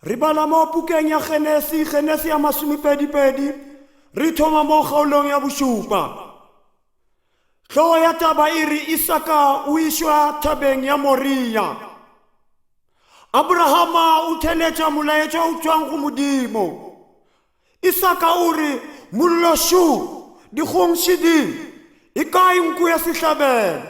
Re bala mo bukeng ya Genesi ya masomepedipedi, re thoma mo kgaolong ya bosupa. Hlogo ya taba e re Isaka o išwa thabeng ya Moria. Abrahama o theletša molaetša o tšwang go Modimo. Isaka o re mollo shu dikgong šidi e kae nku ya sehlabelo.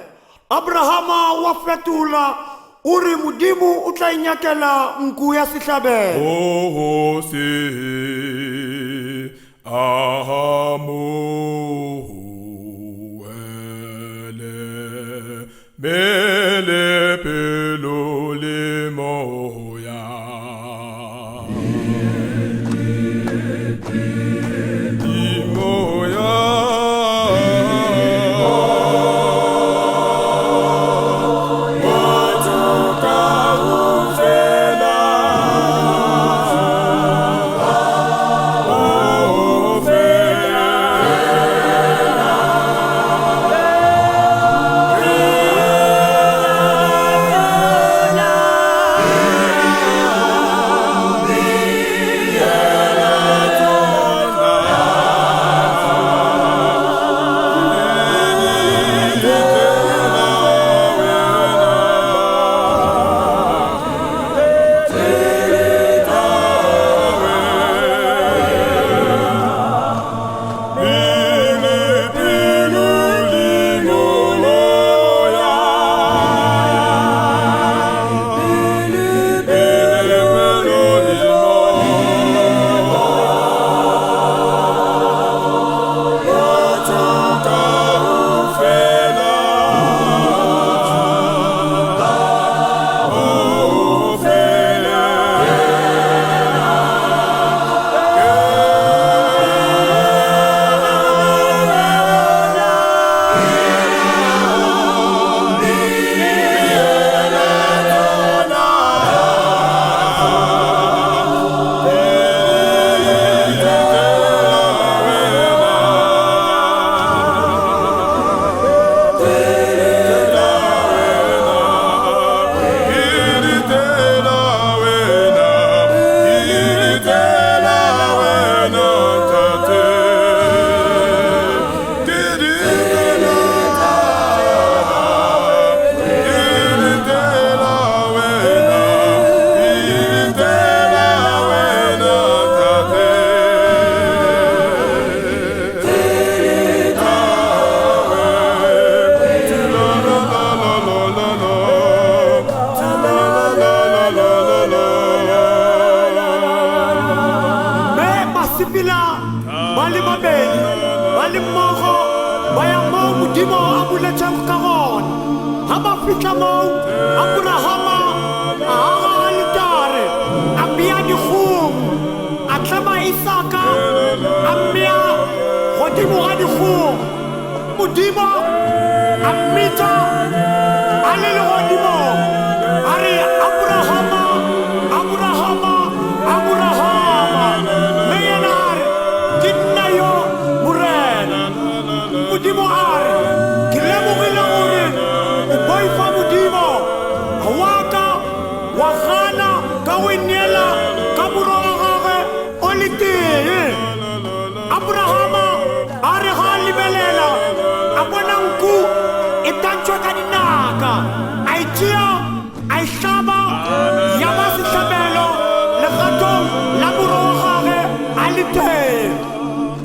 Abrahama wa fetola o re Modimo o tla inyakela nku ya sehlabelo. Oh se ahamu ele mele pelo le moya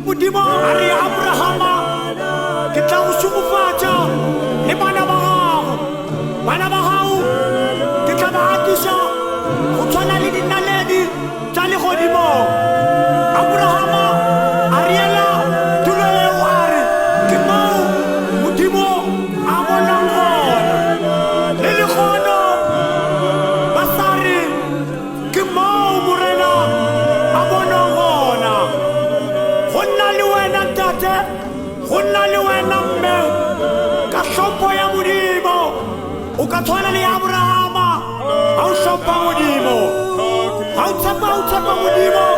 Modimo a re Abrahama ke tla go šomofatša le bana ba gago ke tla ba atiša go tshwana le dinaledi tša legodimo. Abrahama a reela tulo eo a re ke moo Modimo a bonang gona le lekgono ba sa re ke moo morena a bonang gona. Go nna le wena ntate, go nna le wena mme, ka hlompho ya Modimo o ka tshwana le Abrahama. Ha o hlompha Modimo, ha o tshepa Modimo,